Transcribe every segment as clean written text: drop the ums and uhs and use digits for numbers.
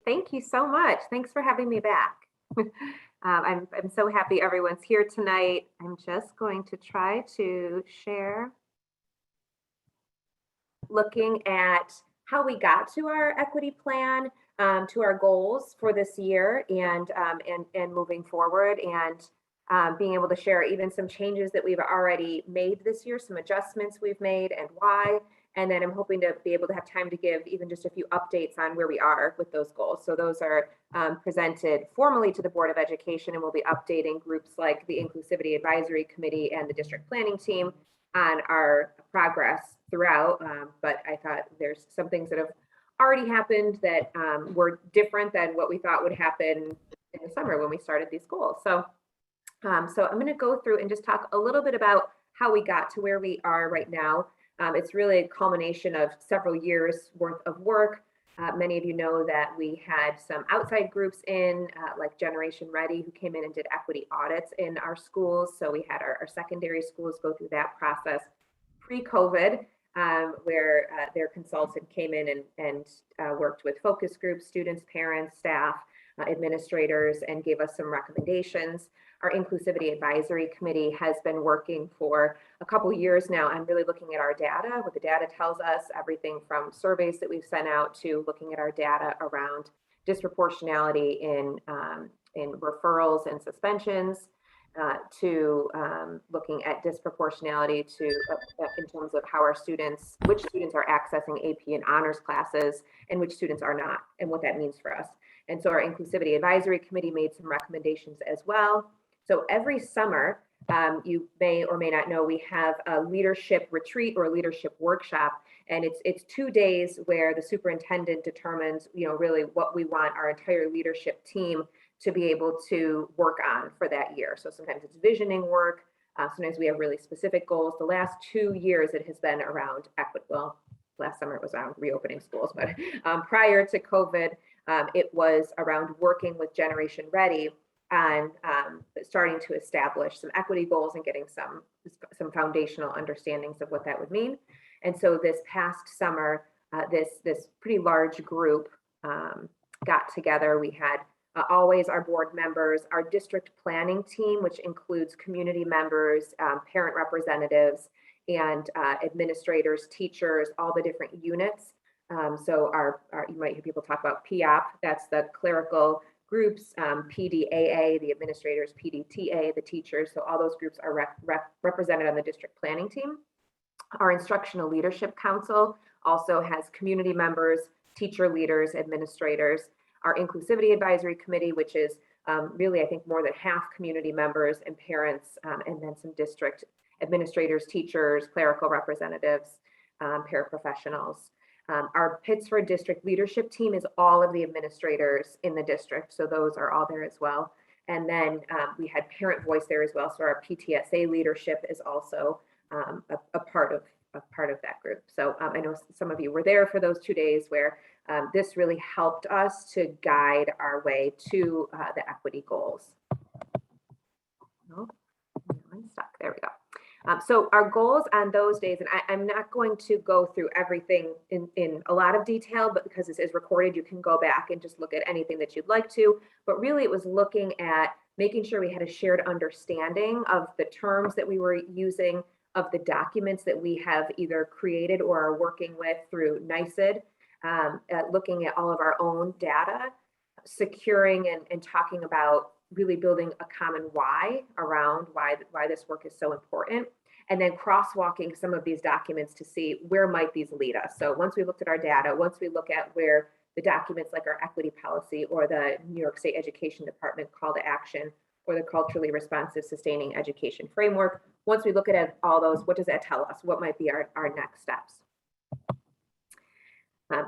Thank you so much. Thanks for having me back. I'm so happy everyone's here tonight. I'm just going to try to share, looking at how we got to our equity plan, to our goals for this year, and moving forward, and being able to share even some changes that we've already made this year, some adjustments we've made and why. And then I'm hoping to be able to have time to give even just a few updates on where we are with those goals. So those are presented formally to the Board of Education, and we'll be updating groups like the Inclusivity Advisory Committee and the district planning team on our progress throughout. But I thought there's some things that have already happened that were different than what we thought would happen in the summer when we started these goals. So I'm going to go through and just talk a little bit about how we got to where we are right now. It's really a culmination of several years worth of work. Many of you know that we had some outside groups in, like Generation Ready, who came in and did equity audits in our schools. So we had our secondary schools go through that process pre-COVID, where their consultant came in and worked with focus groups, students, parents, staff, administrators, and gave us some recommendations. Our Inclusivity Advisory Committee has been working for a couple years now on really looking at our data, what the data tells us, everything from surveys that we've sent out to looking at our data around disproportionality in referrals and suspensions, to looking at disproportionality in terms of how which students are accessing AP and honors classes and which students are not, and what that means for us. And so our Inclusivity Advisory Committee made some recommendations as well. So every summer, you may or may not know, we have a leadership retreat or a leadership workshop, and it's 2 days where the superintendent determines, really what we want our entire leadership team to be able to work on for that year. So sometimes it's visioning work. Sometimes we have really specific goals. The last 2 years, it has been around equity. Well, last summer it was around reopening schools, but prior to COVID, it was around working with Generation Ready on starting to establish some equity goals and getting some foundational understandings of what that would mean. And so this past summer, this pretty large group got together. We had always our board members, our district planning team, which includes community members, parent representatives, and administrators, teachers, all the different units. So you might hear people talk about POP, that's the clerical groups, PDAA, the administrators, PDTA, the teachers. So all those groups are represented on the district planning team. Our Instructional Leadership Council also has community members, teacher leaders, administrators. Our Inclusivity Advisory Committee, which is really, I think, more than half community members and parents, and then some district administrators, teachers, clerical representatives, paraprofessionals. Our Pittsford district leadership team is all of the administrators in the district. So those are all there as well. And then we had parent voice there as well. So our PTSA leadership is also a part of that group. So I know some of you were there for those 2 days where this really helped us to guide our way to the equity goals. Oh, I'm stuck. There we go. So our goals on those days, and I'm not going to go through everything in a lot of detail, but because this is recorded, you can go back and just look at anything that you'd like to. But really, it was looking at making sure we had a shared understanding of the terms that we were using, of the documents that we have either created or are working with through NYSID, looking at all of our own data, securing and talking about really building a common why around why this work is so important, and then crosswalking some of these documents to see where might these lead us. So once we looked at our data, once we look at where the documents like our equity policy or the New York State Education Department call to action or the culturally responsive sustaining education framework, once we look at all those, what does that tell us? What might be our next steps?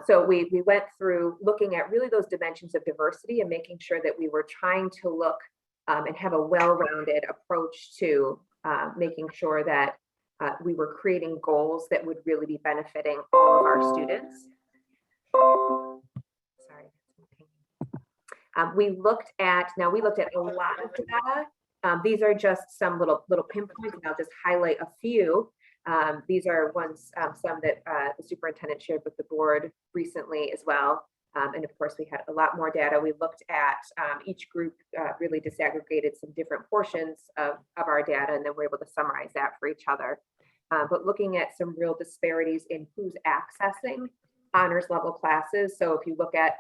So we went through looking at really those dimensions of diversity and making sure that we were trying to look and have a well-rounded approach to making sure that we were creating goals that would really be benefiting all of our students. Sorry. We looked at a lot of data. These are just some little pinpoints, and I'll just highlight a few. These are some that the superintendent shared with the board recently as well. And of course, we had a lot more data. We looked at each group, really disaggregated some different portions of our data, and then we're able to summarize that for each other. But looking at some real disparities in who's accessing honors level classes. So if you look at,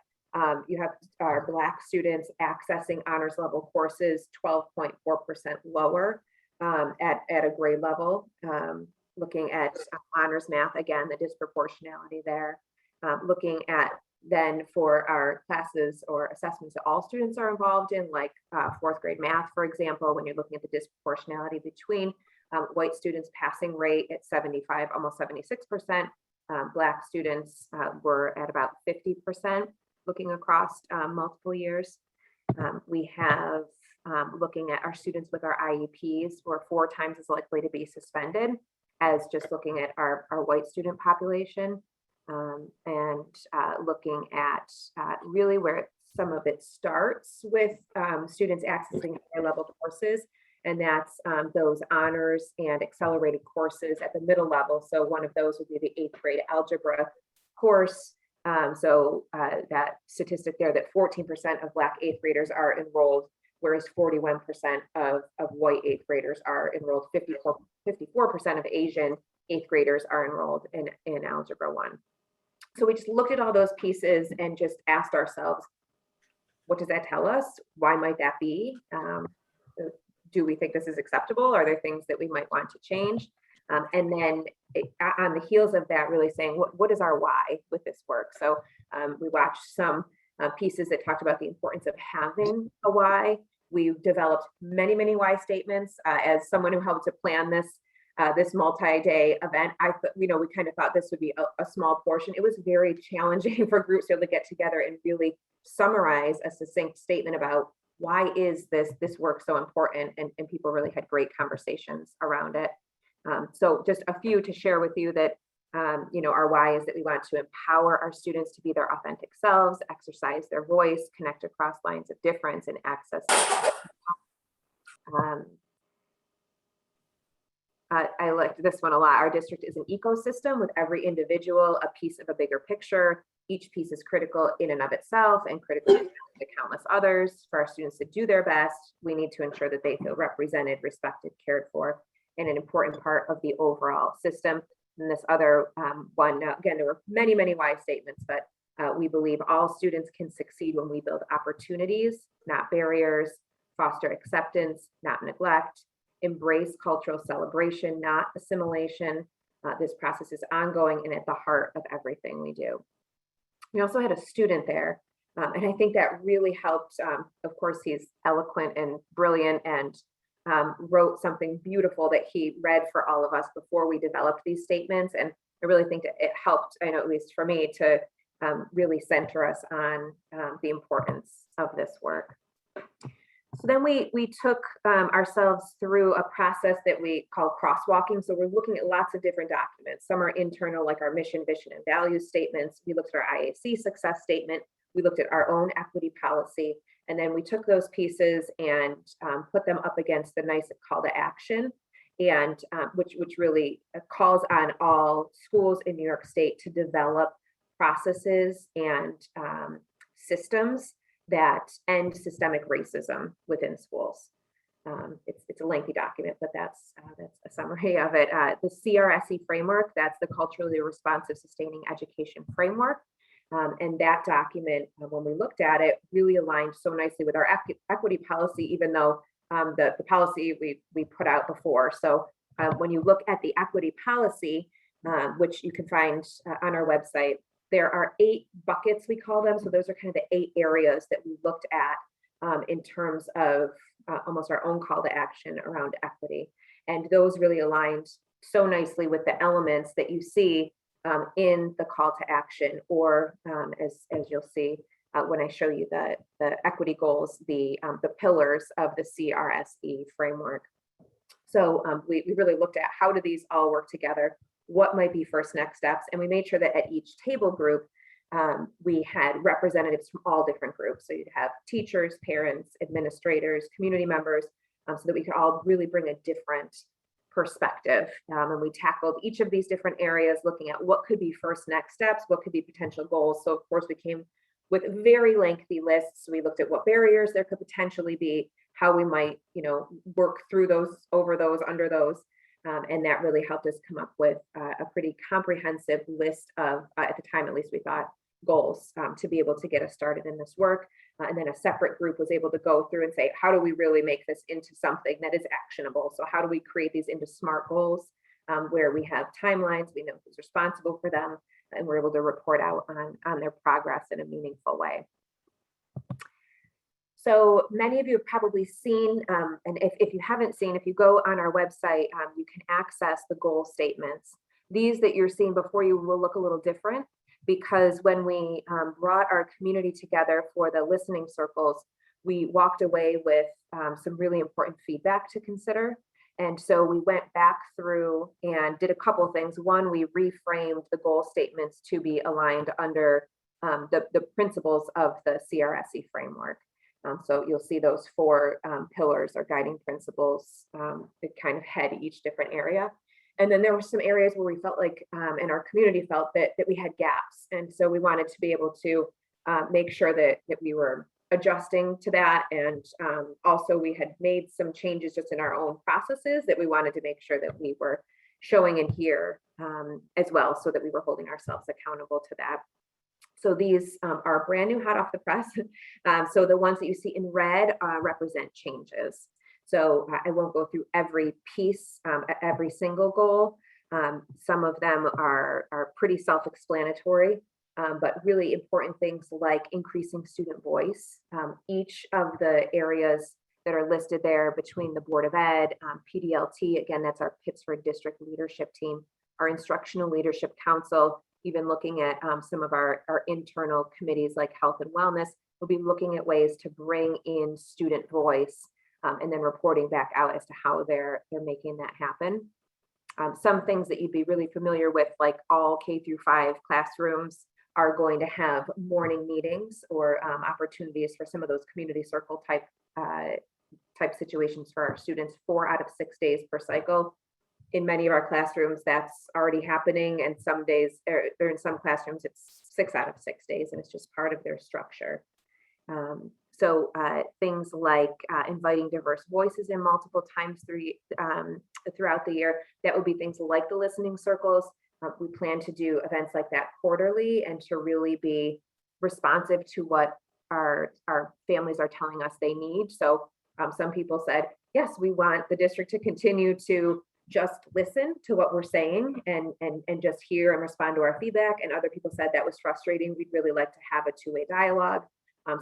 you have our Black students accessing honors level courses 12.4% lower at a grade level. Looking at honors math, again, the disproportionality there. Looking at then for our classes or assessments that all students are involved in, like fourth grade math, for example, when you're looking at the disproportionality between white students passing rate at 75, almost 76%. Black students were at about 50% looking across multiple years. We have looking at our students with our IEPs were 4 times as likely to be suspended as just looking at our white student population. And looking at really where some of it starts with students accessing higher level courses, and that's those honors and accelerated courses at the middle level. So one of those would be the 8th grade algebra course. So that statistic there that 14% of Black 8th graders are enrolled, whereas 41% of white 8th graders are enrolled, 54% of Asian 8th graders are enrolled in Algebra 1. So we just looked at all those pieces and just asked ourselves, what does that tell us? Why might that be? Do we think this is acceptable? Are there things that we might want to change? And then on the heels of that, really saying, what is our why with this work? So we watched some pieces that talked about the importance of having a why. We developed many, many why statements. As someone who helped to plan this multi-day event, we kind of thought this would be a small portion. It was very challenging for groups to be able to get together and really summarize a succinct statement about why is this work so important, and people really had great conversations around it. So just a few to share with you that our why is that we want to empower our students to be their authentic selves, exercise their voice, connect across lines of difference, and access. I liked this one a lot. Our district is an ecosystem with every individual a piece of a bigger picture. Each piece is critical in and of itself and critical to countless others. For our students to do their best, we need to ensure that they feel represented, respected, cared for, and an important part of the overall system. And this other one, again, there were many, many why statements, but we believe all students can succeed when we build opportunities, not barriers, foster acceptance, not neglect, embrace cultural celebration, not assimilation. This process is ongoing and at the heart of everything we do. We also had a student there, and I think that really helped. Of course, he's eloquent and brilliant and wrote something beautiful that he read for all of us before we developed these statements. And I really think that it helped, I know at least for me, to really center us on the importance of this work. So then we took ourselves through a process that we call crosswalking. So we're looking at lots of different documents. Some are internal, like our mission, vision, and values statements. We looked at our IAC success statement. We looked at our own equity policy. And then we took those pieces and put them up against the NICE call to action, and which really calls on all schools in New York State to develop processes and systems that end systemic racism within schools. It's a lengthy document, but that's a summary of it. The CRSE framework, that's the Culturally Responsive Sustaining Education Framework. And that document, when we looked at it, really aligned so nicely with our equity policy, even though the policy we put out before. So when you look at the equity policy, which you can find on our website, there are 8 buckets, we call them. So those are kind of the 8 areas that we looked at in terms of almost our own call to action around equity. And those really aligned so nicely with the elements that you see in the call to action, or as you'll see when I show you the equity goals, the pillars of the CRSE framework. So we really looked at how do these all work together, what might be first next steps, and we made sure that at each table group we had representatives from all different groups. So you'd have teachers, parents, administrators, community members, so that we could all really bring a different perspective. And we tackled each of these different areas, looking at what could be first next steps, what could be potential goals. So of course we came with very lengthy lists. We looked at what barriers there could potentially be, how we might, work through those, over those, under those. And that really helped us come up with a pretty comprehensive list of, at the time, at least we thought, goals to be able to get us started in this work. And then a separate group was able to go through and say, how do we really make this into something that is actionable? So how do we create these into SMART goals where we have timelines, we know who's responsible for them, and we're able to report out on their progress in a meaningful way. So many of you have probably seen, and if you haven't seen, if you go on our website, you can access the goal statements. These that you're seeing before you will look a little different, because when we brought our community together for the listening circles, we walked away with some really important feedback to consider. And so we went back through and did a couple of things. One, we reframed the goal statements to be aligned under the principles of the CRSE framework. So you'll see those 4 pillars or guiding principles that kind of head each different area. And then there were some areas where we felt like, and our community felt that we had gaps. And so we wanted to be able to make sure that we were adjusting to that. And also we had made some changes just in our own processes that we wanted to make sure that we were showing in here as well, so that we were holding ourselves accountable to that. So these are brand new, hot off the press. So the ones that you see in red represent changes. So I won't go through every piece, every single goal. Some of them are pretty self-explanatory, but really important things like increasing student voice. Each of the areas that are listed there between the Board of Ed, PDLT, again, that's our Pittsford District Leadership Team, our Instructional Leadership Council, even looking at some of our internal committees like Health and Wellness, we'll be looking at ways to bring in student voice and then reporting back out as to how they're making that happen. Some things that you'd be really familiar with, like all K-5 classrooms are going to have morning meetings or opportunities for some of those community circle type situations for our students 4 out of 6 days per cycle. In many of our classrooms, that's already happening, and some days, or in some classrooms, it's 6 out of 6 days, and it's just part of their structure. So things like inviting diverse voices in multiple times throughout the year, that would be things like the listening circles. We plan to do events like that quarterly and to really be responsive to what our families are telling us they need. So some people said, yes, we want the district to continue to just listen to what we're saying and just hear and respond to our feedback. And other people said that was frustrating. We'd really like to have a two-way dialogue.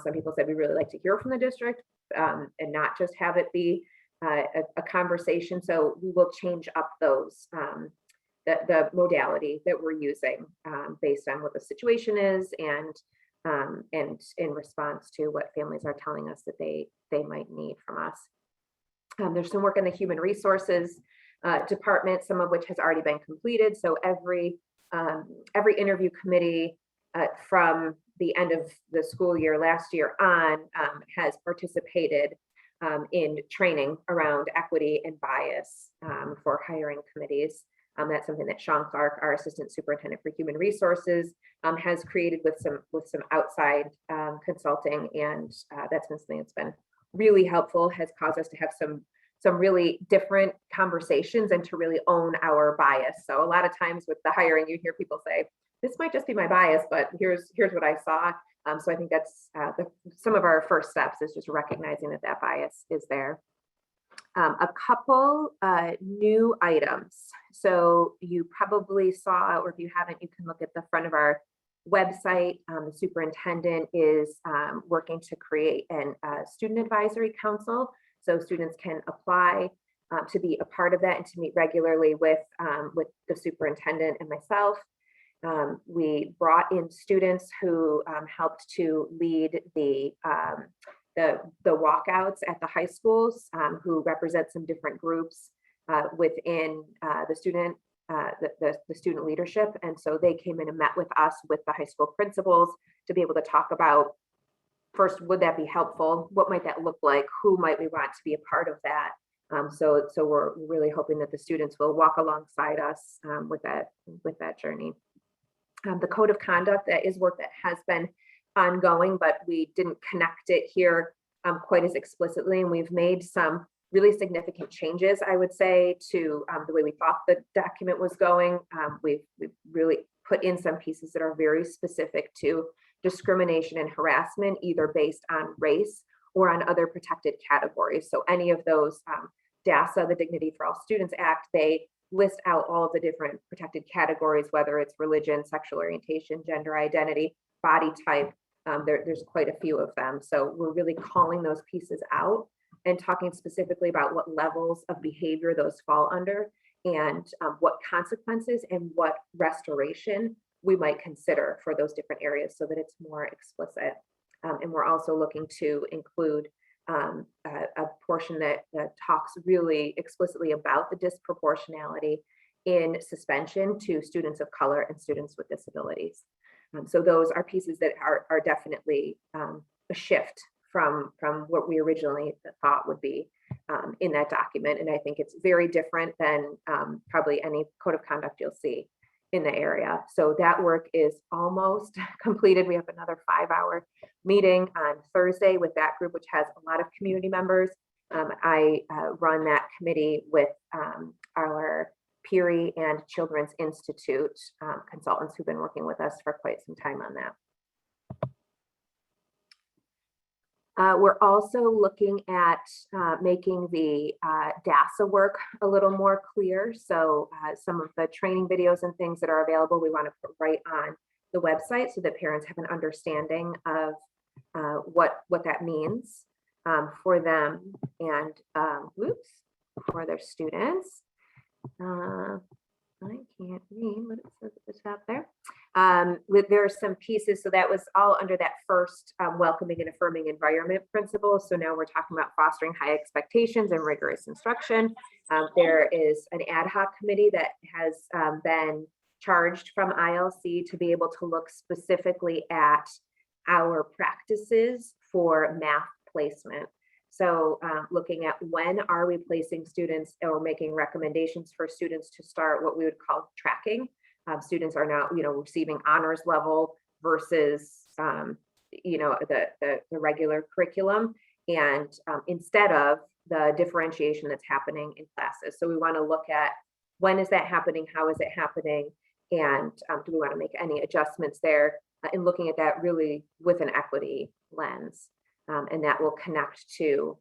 Some people said we really like to hear from the district and not just have it be a conversation. So we will change up those, the modality that we're using based on what the situation is and in response to what families are telling us that they might need from us. There's some work in the human resources department, some of which has already been completed. So every interview committee from the end of the school year last year on has participated in training around equity and bias for hiring committees. That's something that Sean Clark, our Assistant Superintendent for Human Resources, has created with some outside consulting, and that's been something that's been really helpful, has caused us to have some really different conversations and to really own our bias. So a lot of times with the hiring, you hear people say, this might just be my bias, but here's what I saw. So I think that's some of our first steps is just recognizing that bias is there. A couple new items. So you probably saw, or if you haven't, you can look at the front of our website. The superintendent is working to create a student advisory council. So students can apply to be a part of that and to meet regularly with the superintendent and myself. We brought in students who helped to lead the walkouts at the high schools, who represent some different groups within the student leadership. And so they came in and met with us, with the high school principals, to be able to talk about, first, would that be helpful? What might that look like? Who might we want to be a part of that? So we're really hoping that the students will walk alongside us with that journey. The code of conduct, that is work that has been ongoing, but we didn't connect it here quite as explicitly. And we've made some really significant changes, I would say, to the way we thought the document was going. We've really put in some pieces that are very specific to discrimination and harassment, either based on race or on other protected categories. So any of those, DASA, the Dignity for All Students Act, they list out all of the different protected categories, whether it's religion, sexual orientation, gender identity, body type. There's quite a few of them. So we're really calling those pieces out and talking specifically about what levels of behavior those fall under, and what consequences and what restoration we might consider for those different areas, so that it's more explicit. And we're also looking to include a portion that talks really explicitly about the disproportionality in suspension to students of color and students with disabilities. So those are pieces that are definitely a shift from what we originally thought would be in that document. And I think it's very different than probably any code of conduct you'll see in the area. So that work is almost completed. We have another 5-hour meeting on Thursday with that group, which has a lot of community members. I run that committee with our Peary and Children's Institute consultants who've been working with us for quite some time on that. We're also looking at making the DASA work a little more clear. So some of the training videos and things that are available, we want to put right on the website so that parents have an understanding of what that means for them and for their students. I can't read what it says at the top there. There are some pieces, so that was all under that first welcoming and affirming environment principle. So now we're talking about fostering high expectations and rigorous instruction. There is an ad hoc committee that has been charged from ILC to be able to look specifically at our practices for math placement. So looking at when are we placing students or making recommendations for students to start what we would call tracking. Students are now, receiving honors level versus, the regular curriculum, and instead of the differentiation that's happening in classes. So we want to look at when is that happening, how is it happening, and do we want to make any adjustments there, and looking at that really with an equity lens. And that will connect to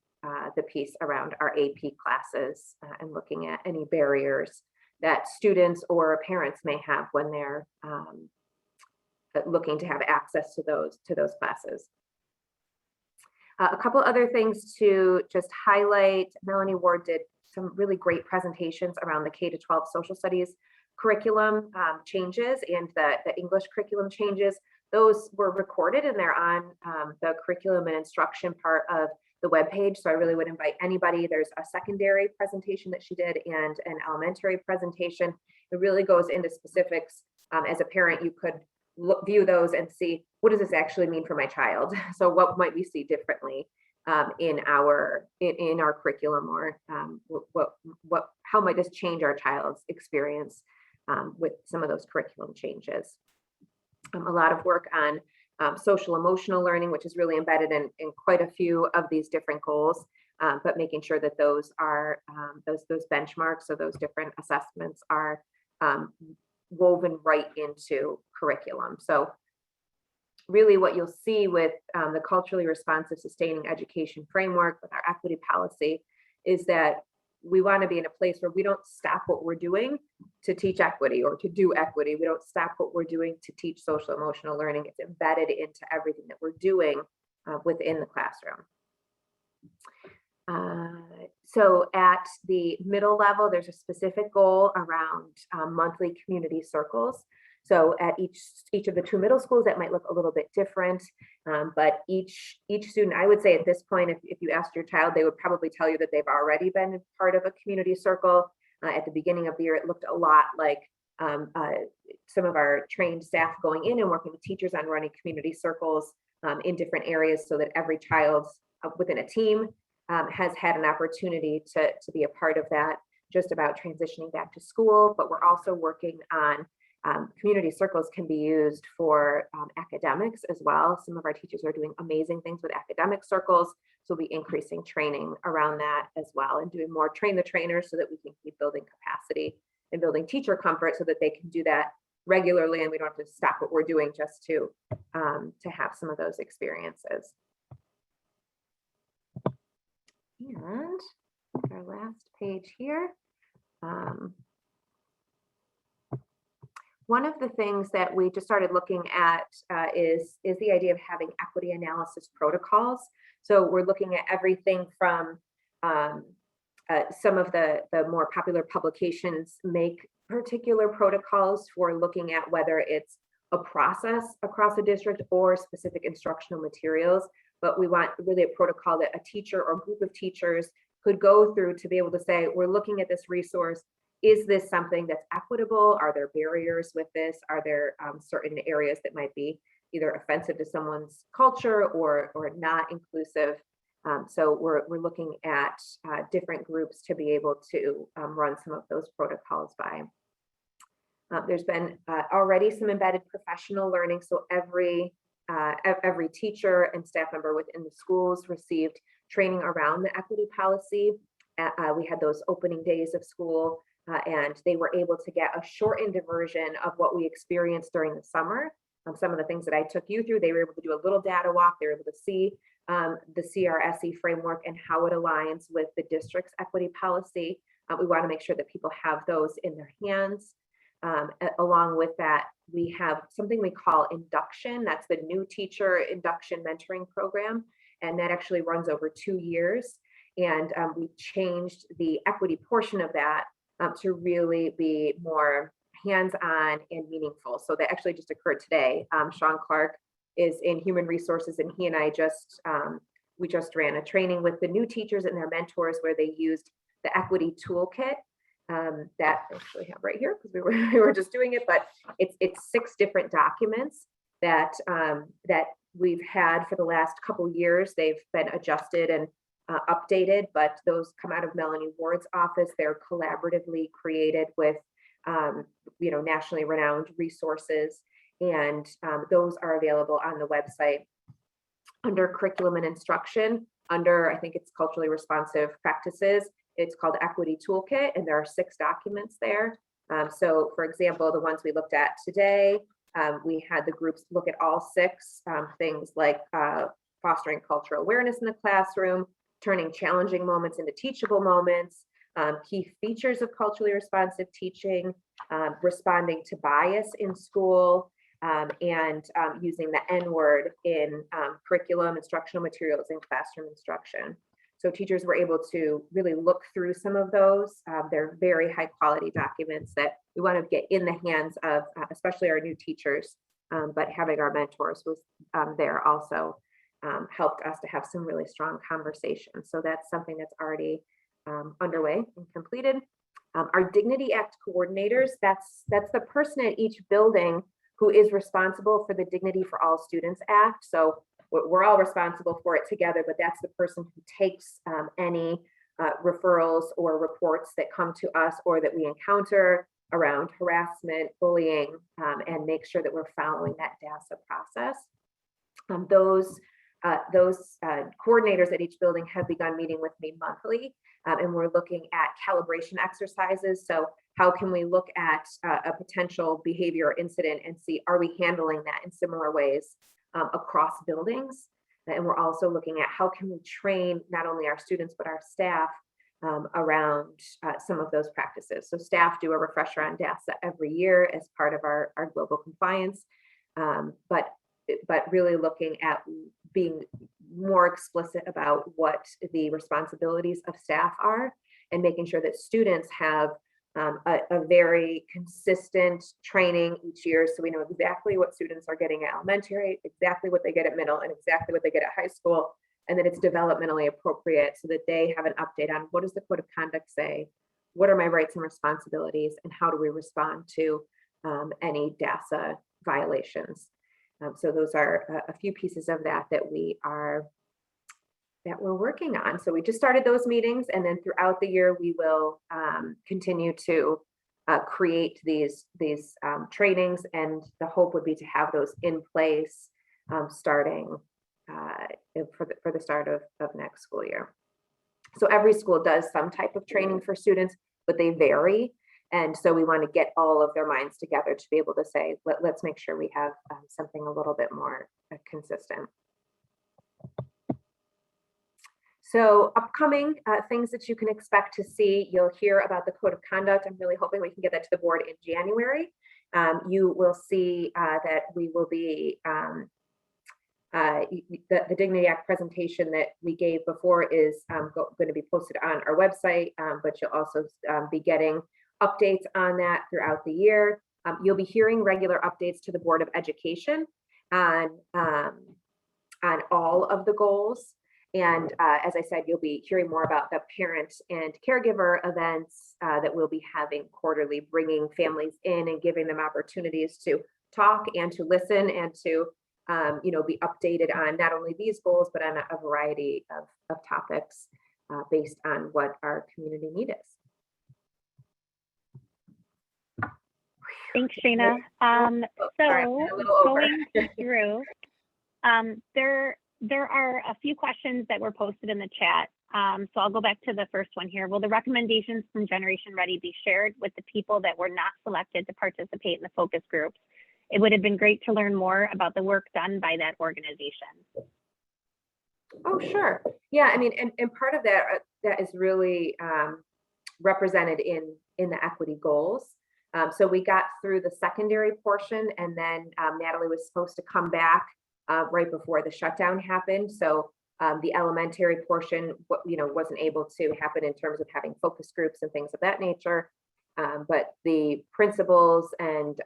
the piece around our AP classes and looking at any barriers that students or parents may have when they're looking to have access to those classes. A couple other things to just highlight. Melanie Ward did some really great presentations around the K-12 social studies curriculum changes and the English curriculum changes. Those were recorded and they're on the curriculum and instruction part of the webpage. So I really would invite anybody. There's a secondary presentation that she did and an elementary presentation. It really goes into specifics. As a parent, you could view those and see, what does this actually mean for my child? So what might we see differently in our curriculum, or how might this change our child's experience with some of those curriculum changes? A lot of work on social emotional learning, which is really embedded in quite a few of these different goals, but making sure that those are those benchmarks, so those different assessments are woven right into curriculum. So really what you'll see with the culturally responsive sustaining education framework with our equity policy is that we want to be in a place where we don't stop what we're doing to teach equity or to do equity. We don't stop what we're doing to teach social emotional learning. It's embedded into everything that we're doing within the classroom. So at the middle level, there's a specific goal around monthly community circles. So at each of the 2 middle schools, that might look a little bit different, but each student, I would say at this point, if you asked your child, they would probably tell you that they've already been part of a community circle. At the beginning of the year, it looked a lot like some of our trained staff going in and working with teachers on running community circles in different areas, so that every child within a team has had an opportunity to be a part of that, just about transitioning back to school. But we're also working on community circles can be used for academics as well. Some of our teachers are doing amazing things with academic circles. So we'll be increasing training around that as well, and doing more train the trainers so that we can keep building capacity and building teacher comfort so that they can do that regularly, and we don't have to stop what we're doing just to have some of those experiences. And our last page here. One of the things that we just started looking at is the idea of having equity analysis protocols. So we're looking at everything from some of the more popular publications make particular protocols for looking at whether it's a process across a district or specific instructional materials. But we want really a protocol that a teacher or group of teachers could go through to be able to say, we're looking at this resource. Is this something that's equitable? Are there barriers with this? Are there certain areas that might be either offensive to someone's culture or not inclusive? So we're looking at different groups to be able to run some of those protocols by. There's been already some embedded professional learning. So every teacher and staff member within the schools received training around the equity policy. We had those opening days of school, and they were able to get a shortened version of what we experienced during the summer. Some of the things that I took you through, they were able to do a little data walk. They were able to see the CRSE framework and how it aligns with the district's equity policy. We want to make sure that people have those in their hands. Along with that, we have something we call induction. That's the new teacher induction mentoring program. And that actually runs over 2 years. And we changed the equity portion of that to really be more hands-on and meaningful. So that actually just occurred today. Sean Clark is in human resources, and he and I we just ran a training with the new teachers and their mentors where they used the equity toolkit that I actually have right here because we were just doing it, but it's 6 different documents that we've had for the last couple years. They've been adjusted and updated, but those come out of Melanie Ward's office. They're collaboratively created with nationally renowned resources, and those are available on the website under curriculum and instruction. Under, I think it's culturally responsive practices, it's called Equity Toolkit, and there are 6 documents there. So for example, the ones we looked at today, we had the groups look at all 6 things like fostering cultural awareness in the classroom, turning challenging moments into teachable moments, key features of culturally responsive teaching, responding to bias in school, and using the N-word in curriculum, instructional materials, and classroom instruction. So teachers were able to really look through some of those. They're very high quality documents that we want to get in the hands of, especially our new teachers, but having our mentors was there also helped us to have some really strong conversations. So that's something that's already underway and completed. Our Dignity Act coordinators, that's the person at each building who is responsible for the Dignity for All Students Act. So we're all responsible for it together, but that's the person who takes any referrals or reports that come to us or that we encounter around harassment, bullying, and make sure that we're following that DASA process. Those coordinators at each building have begun meeting with me monthly, and we're looking at calibration exercises. So how can we look at a potential behavior or incident and see, are we handling that in similar ways across buildings? And we're also looking at how can we train not only our students, but our staff around some of those practices. So staff do a refresher on DASA every year as part of our global compliance, but really looking at being more explicit about what the responsibilities of staff are and making sure that students have a very consistent training each year. So we know exactly what students are getting at elementary, exactly what they get at middle, and exactly what they get at high school. And then it's developmentally appropriate so that they have an update on what does the code of conduct say, what are my rights and responsibilities, and how do we respond to any DASA violations. So those are a few pieces of that we're working on. So we just started those meetings, and then throughout the year we will continue to create these trainings, and the hope would be to have those in place starting for the start of next school year. So every school does some type of training for students, but they vary. And so we want to get all of their minds together to be able to say, let's make sure we have something a little bit more consistent. So upcoming things that you can expect to see, you'll hear about the code of conduct. I'm really hoping we can get that to the board in January. You will see that we will be, the Dignity Act presentation that we gave before is going to be posted on our website, but you'll also be getting updates on that throughout the year. You'll be hearing regular updates to the Board of Education on all of the goals. And as I said, you'll be hearing more about the parent and caregiver events that we'll be having quarterly, bringing families in and giving them opportunities to talk and to listen and to be updated on not only these goals, but on a variety of topics based on what our community need is. Thanks, Shana. So going through, there are a few questions that were posted in the chat. So I'll go back to the first one here. Will the recommendations from Generation Ready be shared with the people that were not selected to participate in the focus groups? It would have been great to learn more about the work done by that organization. Oh, sure. Yeah, I mean, and part of that is really represented in the equity goals. So we got through the secondary portion, and then Natalie was supposed to come back right before the shutdown happened. So the elementary portion, wasn't able to happen in terms of having focus groups and things of that nature. But the principals and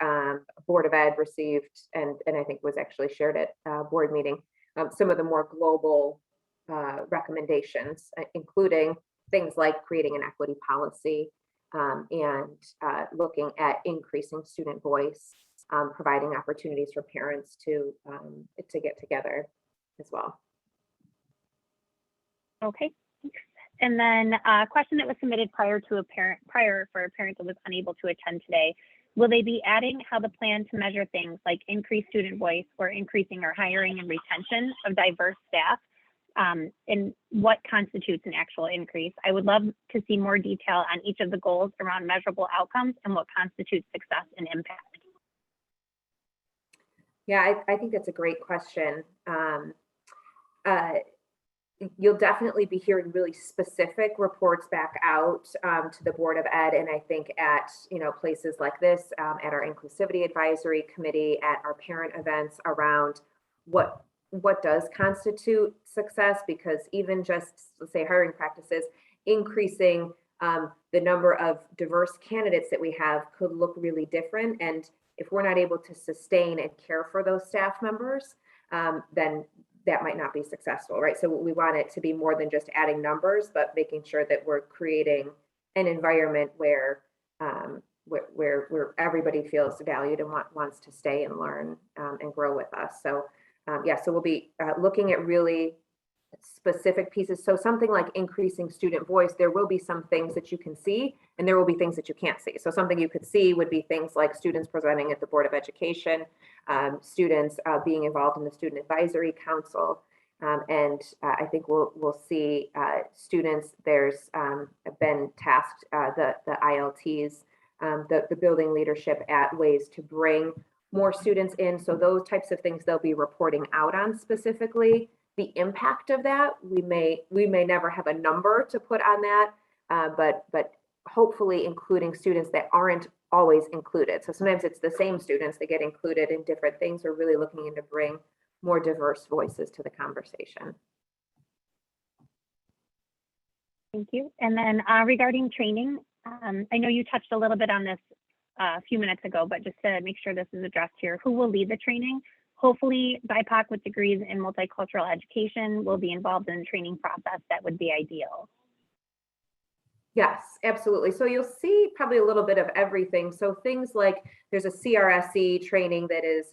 Board of Ed received, and I think was actually shared at board meeting, some of the more global recommendations, including things like creating an equity policy and looking at increasing student voice, providing opportunities for parents to get together as well. Okay. And then a question that was submitted prior for a parent that was unable to attend today. Will they be adding how the plan to measure things like increased student voice or increasing or hiring and retention of diverse staff? And what constitutes an actual increase? I would love to see more detail on each of the goals around measurable outcomes and what constitutes success and impact. Yeah, I think that's a great question. You'll definitely be hearing really specific reports back out to the Board of Ed, and I think at places like this, at our Inclusivity Advisory Committee, at our parent events around what does constitute success, because even just, let's say, hiring practices, increasing the number of diverse candidates that we have could look really different. And if we're not able to sustain and care for those staff members, then that might not be successful, right? So we want it to be more than just adding numbers, but making sure that we're creating an environment where everybody feels valued and wants to stay and learn and grow with us. So so we'll be looking at really specific pieces. So something like increasing student voice, there will be some things that you can see, and there will be things that you can't see. So something you could see would be things like students presenting at the Board of Education, students being involved in the Student Advisory Council, and I think we'll see students. There's been tasked the ILTs, the building leadership at ways to bring more students in. So those types of things they'll be reporting out on specifically. The impact of that, we may never have a number to put on that, but hopefully including students that aren't always included. So sometimes it's the same students that get included in different things. We're really looking to bring more diverse voices to the conversation. Thank you. And then regarding training, I know you touched a little bit on this a few minutes ago, but just to make sure this is addressed here, who will lead the training? Hopefully BIPOC with degrees in multicultural education will be involved in the training process. That would be ideal. Yes, absolutely. So you'll see probably a little bit of everything. So things like there's a CRSE training that is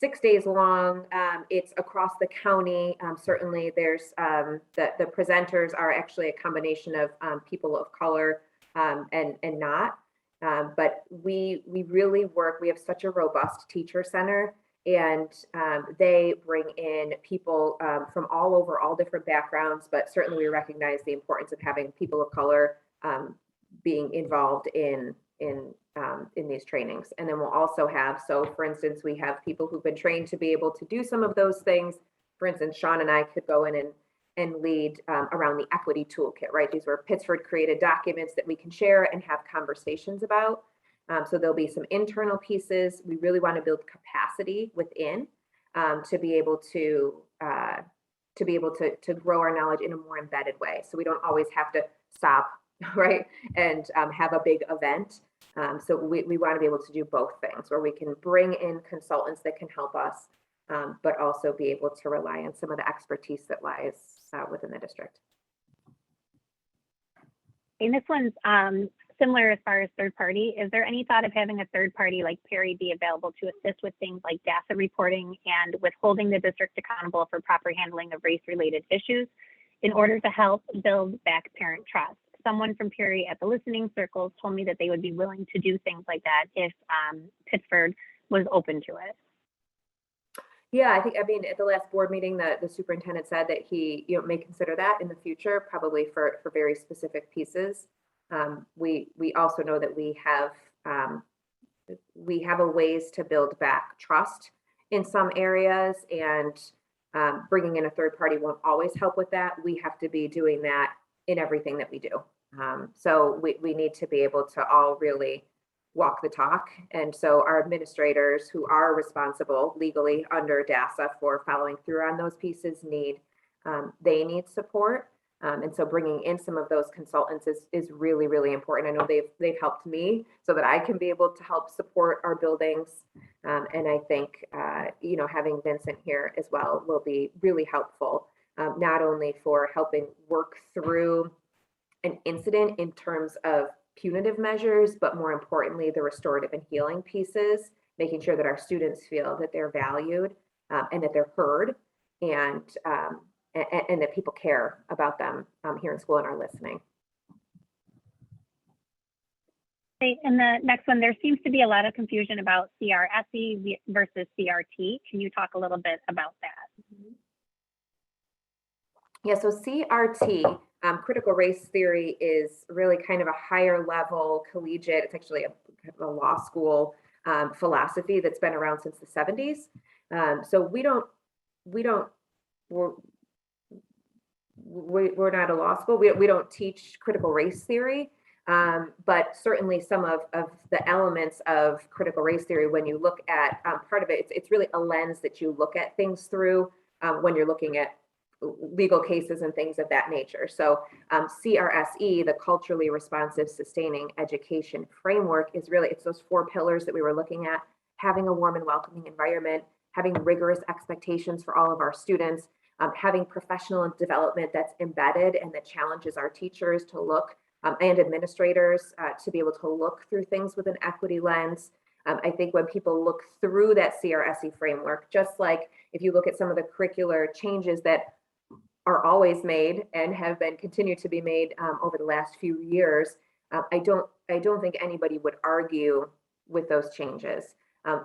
6 days long. It's across the county. Certainly there's the presenters are actually a combination of people of color and not. But we really work, we have such a robust teacher center, and they bring in people from all over, all different backgrounds, but certainly we recognize the importance of having people of color being involved in these trainings. And then we'll also have, so for instance, we have people who've been trained to be able to do some of those things. For instance, Sean and I could go in and lead around the equity toolkit, right? These were Pittsford created documents that we can share and have conversations about. So there'll be some internal pieces. We really want to build capacity within to be able to grow our knowledge in a more embedded way. So we don't always have to stop, right, and have a big event. So we want to be able to do both things, where we can bring in consultants that can help us, but also be able to rely on some of the expertise that lies within the district. And this one's similar as far as third party. Is there any thought of having a third party like Perry be available to assist with things like data reporting and with holding the district accountable for proper handling of race-related issues in order to help build back parent trust? Someone from Perry at the listening circles told me that they would be willing to do things like that if Pittsford was open to it. Yeah, I mean, at the last board meeting, the superintendent said that he, may consider that in the future, probably for very specific pieces. We also know that we have a ways to build back trust in some areas, and bringing in a third party won't always help with that. We have to be doing that in everything that we do. So we need to be able to all really walk the talk. And so our administrators who are responsible legally under DASA for following through on those pieces need support. And so bringing in some of those consultants is really, really important. I know they've helped me so that I can be able to help support our buildings. And I think, having Vincent here as well will be really helpful, not only for helping work through an incident in terms of punitive measures, but more importantly, the restorative and healing pieces, making sure that our students feel that they're valued and that they're heard, and that people care about them here in school and are listening. Okay, and the next one, there seems to be a lot of confusion about CRSE versus CRT. Can you talk a little bit about that? Yeah, so CRT, critical race theory, is really kind of a higher level collegiate. It's actually a law school philosophy that's been around since the 70s. So we're not a law school. We don't teach critical race theory, but certainly some of the elements of critical race theory, when you look at part of it, it's really a lens that you look at things through when you're looking at legal cases and things of that nature. So CRSE, the culturally responsive sustaining education framework, is really, it's those 4 pillars that we were looking at: having a warm and welcoming environment, having rigorous expectations for all of our students, having professional development that's embedded and that challenges our teachers to look and administrators to be able to look through things with an equity lens. I think when people look through that CRSE framework, just like if you look at some of the curricular changes that are always made and have been continued to be made over the last few years, I don't think anybody would argue with those changes.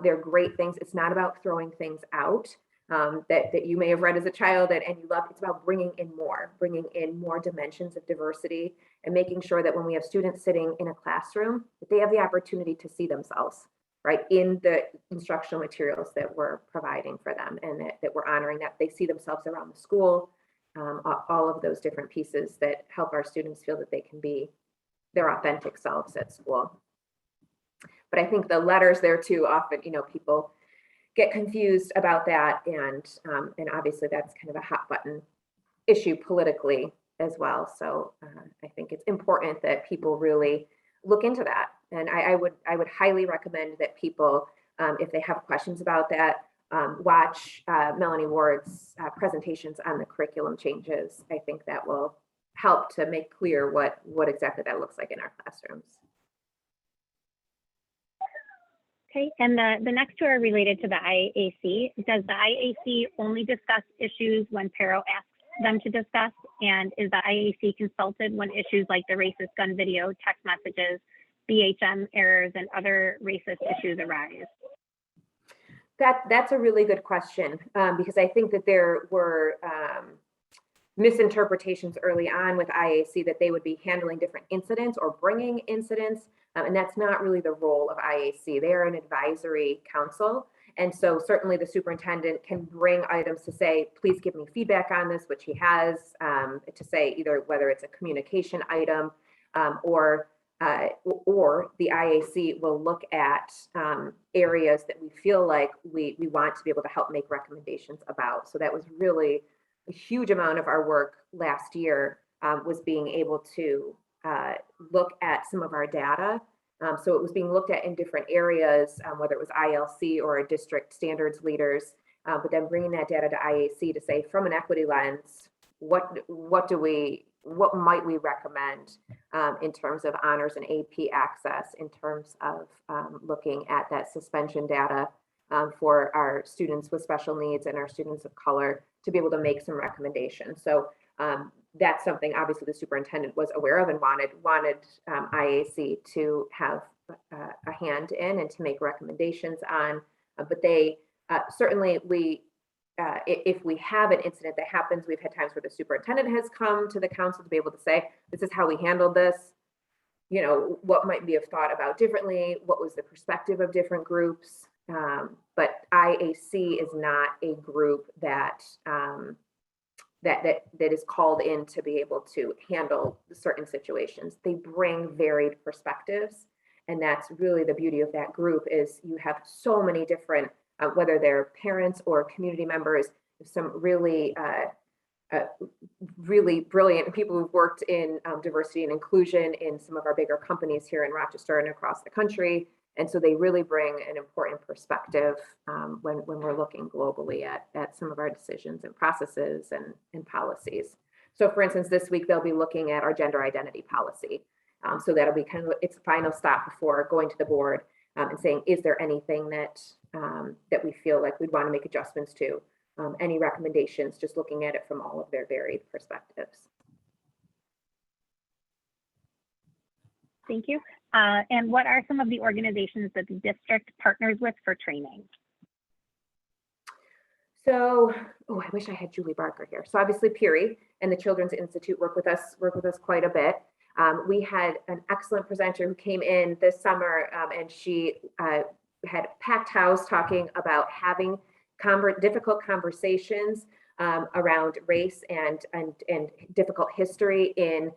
They're great things. It's not about throwing things out that you may have read as a child and you love. It's about bringing in more dimensions of diversity, and making sure that when we have students sitting in a classroom, that they have the opportunity to see themselves, right, in the instructional materials that we're providing for them, and that we're honoring that they see themselves around the school. All of those different pieces that help our students feel that they can be their authentic selves at school. But I think the letters there too, often, people get confused about that, and obviously that's kind of a hot button issue politically as well. So I think it's important that people really look into that, and I would highly recommend that people, if they have questions about that, watch Melanie Ward's presentations on the curriculum changes. I think that will help to make clear what exactly that looks like in our classrooms. Okay, and the next 2 are related to the IAC. Does the IAC only discuss issues when Paro asks them to discuss? And is the IAC consulted when issues like the racist gun video, text messages, BHM errors and other racist issues arise? That's a really good question, because I think that there were misinterpretations early on with IAC that they would be handling different incidents or bringing incidents, and that's not really the role of IAC. They are an advisory council, and so certainly the superintendent can bring items to say, please give me feedback on this, which he has, to say either whether it's a communication item, or the IAC will look at areas that we feel like we want to be able to help make recommendations about. So that was really a huge amount of our work last year, was being able to look at some of our data. So it was being looked at in different areas, whether it was ILC or district standards leaders, but then bringing that data to IAC to say, from an equity lens, what might we recommend in terms of honors and AP access, in terms of looking at that suspension data for our students with special needs and our students of color, to be able to make some recommendations. So that's something obviously the superintendent was aware of and wanted IAC to have a hand in and to make recommendations on. But they certainly, if we have an incident that happens, we've had times where the superintendent has come to the council to be able to say, this is how we handled this. You know, what might be thought about differently? What was the perspective of different groups? But IAC is not a group that is called in to be able to handle certain situations. They bring varied perspectives, and that's really the beauty of that group, is you have so many different, whether they're parents or community members, some really really brilliant people who've worked in diversity and inclusion in some of our bigger companies here in Rochester and across the country. And so they really bring an important perspective when we're looking globally at some of our decisions and processes and policies. So for instance, this week they'll be looking at our gender identity policy. So that'll be kind of its final stop before going to the board and saying, is there anything that we feel like we'd want to make adjustments to? Any recommendations, just looking at it from all of their varied perspectives. Thank you. And what are some of the organizations that the district partners with for training? So, I wish I had Julie Barker here. So obviously Peary and the Children's Institute work with us quite a bit. We had an excellent presenter who came in this summer, and she had packed house talking about having difficult conversations around race and difficult history in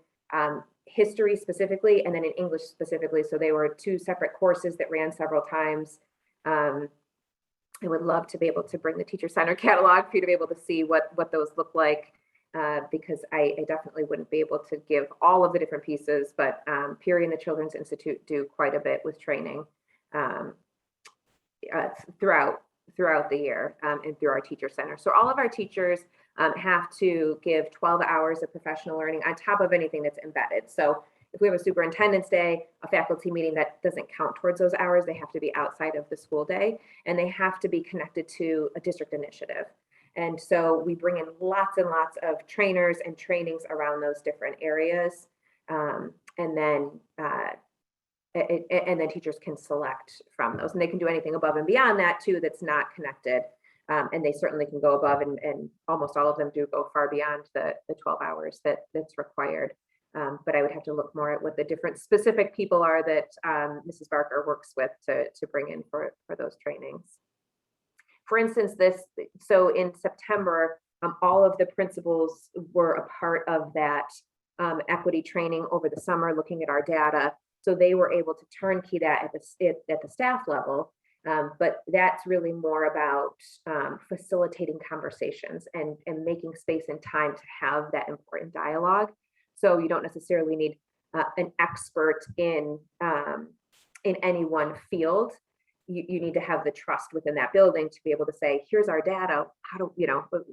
history specifically, and then in English specifically. So they were two separate courses that ran several times. I would love to be able to bring the Teacher Center catalog for you to be able to see what those look like, because I definitely wouldn't be able to give all of the different pieces, but Peary and the Children's Institute do quite a bit with training throughout the year and through our Teacher Center. So all of our teachers have to give 12 hours of professional learning on top of anything that's embedded. So if we have a superintendent's day, a faculty meeting, that doesn't count towards those hours. They have to be outside of the school day, and they have to be connected to a district initiative. And so we bring in lots and lots of trainers and trainings around those different areas. And then teachers can select from those, and they can do anything above and beyond that too that's not connected. And they certainly can go above, and almost all of them do go far beyond the 12 hours that's required. But I would have to look more at what the different specific people are that Mrs. Barker works with to bring in for those trainings. For instance, so in September, all of the principals were a part of that equity training over the summer, looking at our data. So they were able to turnkey that at the staff level. But that's really more about facilitating conversations and making space and time to have that important dialogue. So you don't necessarily need an expert in any one field. You need to have the trust within that building to be able to say, here's our data.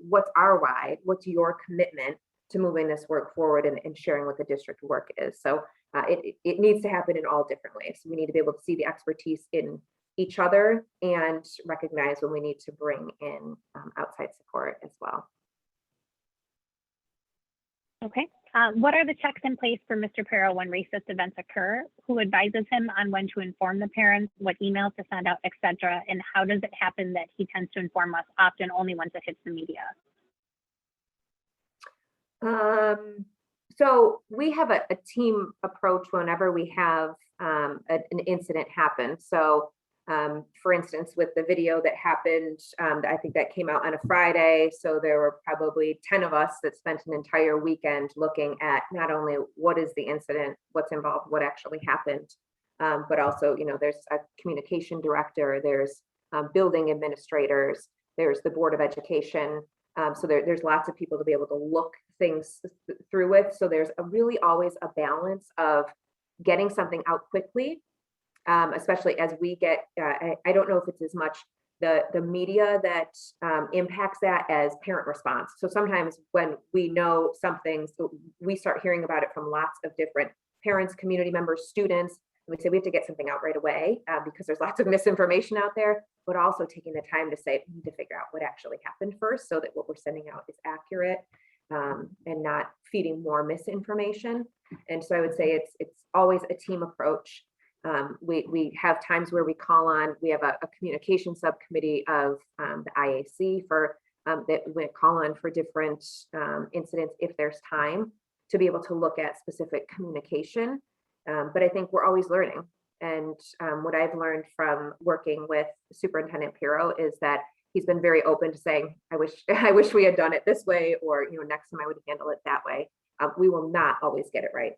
What's our why? What's your commitment to moving this work forward and sharing what the district work is? So it needs to happen in all different ways. We need to be able to see the expertise in each other and recognize when we need to bring in outside support as well. Okay. What are the checks in place for Mr. Pero when racist events occur? Who advises him on when to inform the parents, what emails to send out, etc.? And how does it happen that he tends to inform us often only once it hits the media? So we have a team approach whenever we have an incident happen. So for instance, with the video that happened, I think that came out on a Friday. So there were probably 10 of us that spent an entire weekend looking at not only what is the incident, what's involved, what actually happened, but also, there's a communication director, there's building administrators, there's the Board of Education. So there's lots of people to be able to look things through with. So there's really always a balance of getting something out quickly, especially as we get, I don't know if it's as much the media that impacts that as parent response. So sometimes when we know something, so we start hearing about it from lots of different parents, community members, students. And we say we have to get something out right away because there's lots of misinformation out there, but also taking the time to say, we need to figure out what actually happened first so that what we're sending out is accurate and not feeding more misinformation. And so I would say it's always a team approach. We have times where we call on, we have a communication subcommittee of the IAC for that we call on for different incidents if there's time to be able to look at specific communication. But I think we're always learning. And what I've learned from working with Superintendent Pero is that he's been very open to saying, I wish we had done it this way, or next time I would handle it that way. We will not always get it right.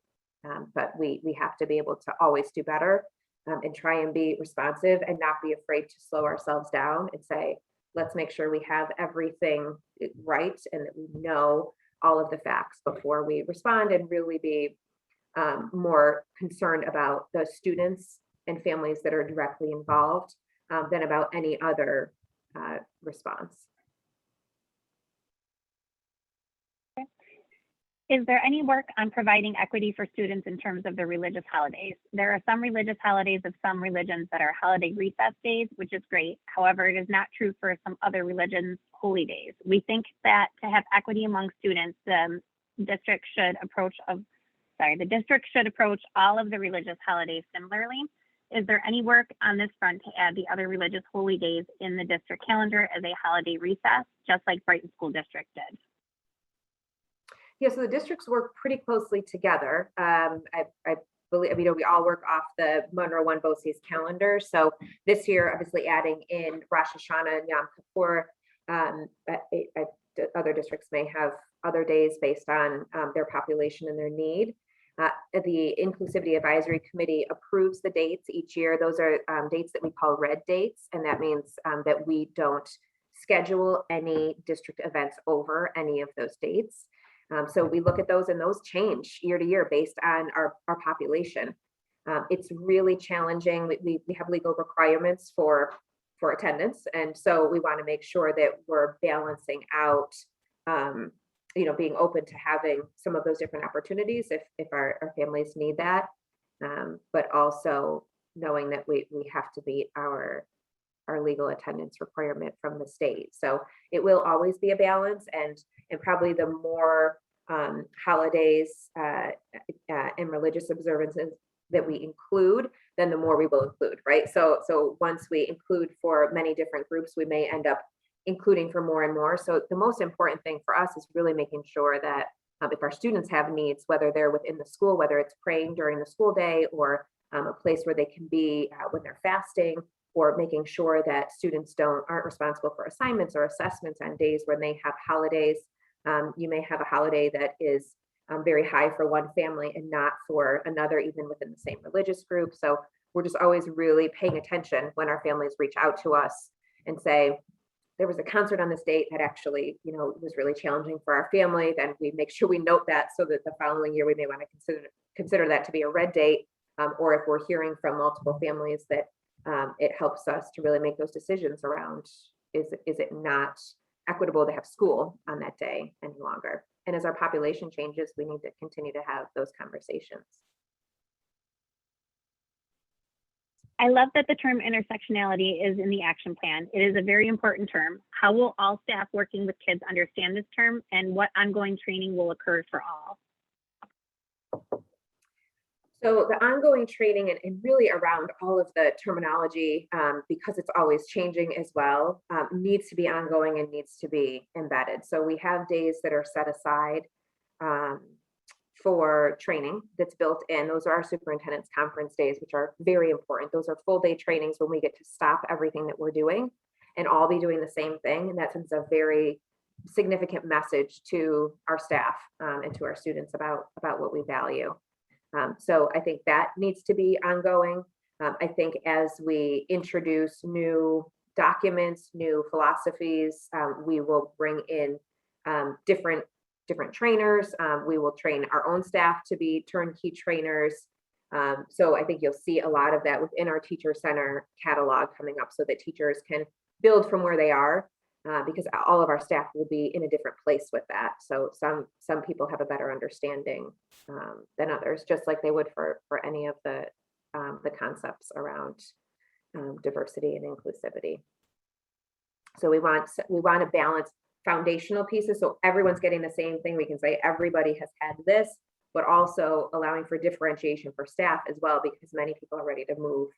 But we have to be able to always do better and try and be responsive and not be afraid to slow ourselves down and say, let's make sure we have everything right and that we know all of the facts before we respond, and really be more concerned about the students and families that are directly involved than about any other response. Is there any work on providing equity for students in terms of the religious holidays? There are some religious holidays of some religions that are holiday recess days, which is great. However, it is not true for some other religions' holy days. We think that to have equity among students, the district should approach all of the religious holidays similarly. Is there any work on this front to add the other religious holy days in the district calendar as a holiday recess, just like Brighton School District did? Yeah, so the districts work pretty closely together. I believe, we all work off the Monroe One BOCES calendar. So this year, obviously adding in Rosh Hashanah and Yom Kippur, other districts may have other days based on their population and their need. The Inclusivity Advisory Committee approves the dates each year. Those are dates that we call red dates, and that means that we don't schedule any district events over any of those dates. So we look at those, and those change year to year based on our population. It's really challenging. We have legal requirements for attendance, and so we want to make sure that we're balancing out being open to having some of those different opportunities if our families need that, but also knowing that we have to meet our legal attendance requirement from the state. So it will always be a balance, and probably the more holidays and religious observances that we include, then the more we will include, right? So once we include for many different groups, we may end up including for more and more. So the most important thing for us is really making sure that if our students have needs, whether they're within the school, whether it's praying during the school day, or a place where they can be when they're fasting, or making sure that students aren't responsible for assignments or assessments on days when they have holidays. You may have a holiday that is very high for one family and not for another, even within the same religious group. So we're just always really paying attention when our families reach out to us and say, there was a concert on this date that actually, was really challenging for our family. Then we make sure we note that so that the following year we may want to consider that to be a red date. Or if we're hearing from multiple families that it helps us to really make those decisions around, is it not equitable to have school on that day any longer? And as our population changes, we need to continue to have those conversations. I love that the term intersectionality is in the action plan. It is a very important term. How will all staff working with kids understand this term, and what ongoing training will occur for all? So the ongoing training and really around all of the terminology, because it's always changing as well, needs to be ongoing and needs to be embedded. So we have days that are set aside for training that's built in. Those are our superintendent's conference days, which are very important. Those are full day trainings when we get to stop everything that we're doing and all be doing the same thing. And that sends a very significant message to our staff and to our students about what we value. So I think that needs to be ongoing. I think as we introduce new documents, new philosophies, we will bring in different trainers. We will train our own staff to be turnkey trainers. So I think you'll see a lot of that within our Teacher Center catalog coming up so that teachers can build from where they are. Because all of our staff will be in a different place with that. So some people have a better understanding than others, just like they would for any of the concepts around diversity and inclusivity. So we want to balance foundational pieces, so everyone's getting the same thing. We can say everybody has had this, but also allowing for differentiation for staff as well, because many people are ready to move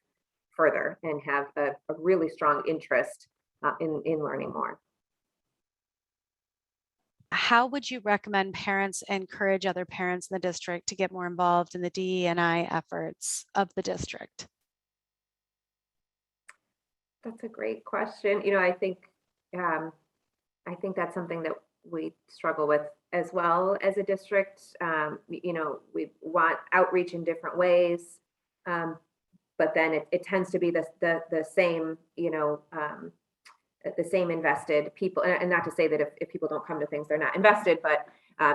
further and have a really strong interest in learning more. How would you recommend parents encourage other parents in the district to get more involved in the DE&I efforts of the district? That's a great question. I think that's something that we struggle with as well as a district. We want outreach in different ways, but then it tends to be the same, the same invested people, and not to say that if people don't come to things, they're not invested, but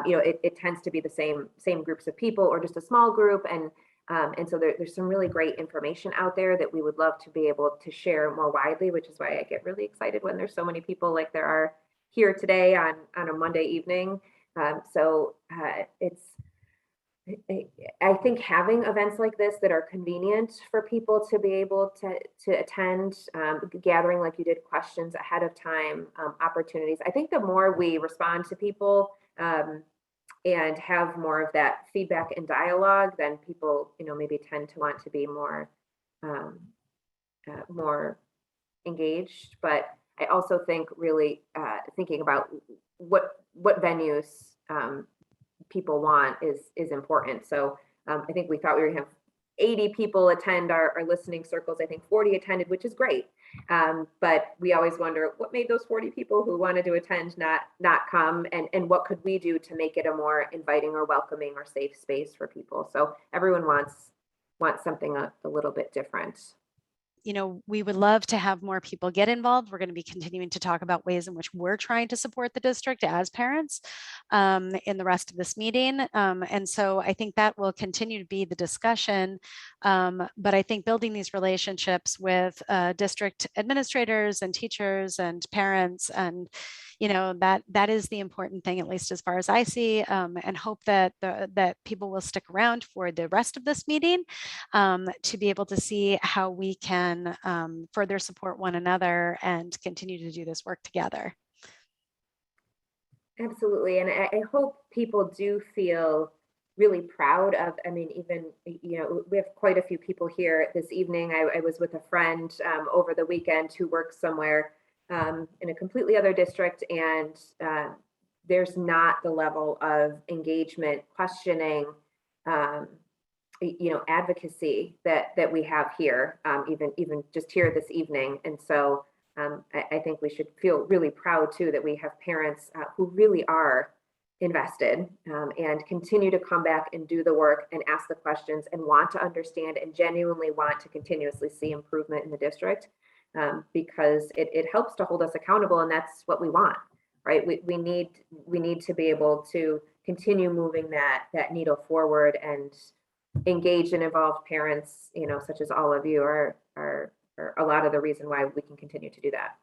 it tends to be the same groups of people or just a small group. And so there's some really great information out there that we would love to be able to share more widely, which is why I get really excited when there's so many people like there are here today on a Monday evening. I think having events like this that are convenient for people to be able to attend, gathering like you did, questions ahead of time, opportunities. I think the more we respond to people and have more of that feedback and dialogue, then people, maybe tend to want to be more engaged. But I also think really thinking about what venues people want is important. So I think we thought we were going to have 80 people attend our listening circles. I think 40 attended, which is great. But we always wonder what made those 40 people who wanted to attend not come, and what could we do to make it a more inviting or welcoming or safe space for people. So everyone wants something a little bit different. We would love to have more people get involved. We're going to be continuing to talk about ways in which we're trying to support the district as parents in the rest of this meeting. And so I think that will continue to be the discussion. But I think building these relationships with district administrators and teachers and parents, and that is the important thing, at least as far as I see, and hope that people will stick around for the rest of this meeting to be able to see how we can further support one another and continue to do this work together. Absolutely. And I hope people do feel really proud of, even, we have quite a few people here this evening. I was with a friend over the weekend who works somewhere in a completely other district, and there's not the level of engagement, questioning, advocacy that we have here, even just here this evening. And so I think we should feel really proud too that we have parents who really are invested and continue to come back and do the work and ask the questions and want to understand and genuinely want to continuously see improvement in the district, because it helps to hold us accountable, and that's what we want, right? We need to be able to continue moving that needle forward, and engaged and involved parents, such as all of you, are a lot of the reason why we can continue to do that.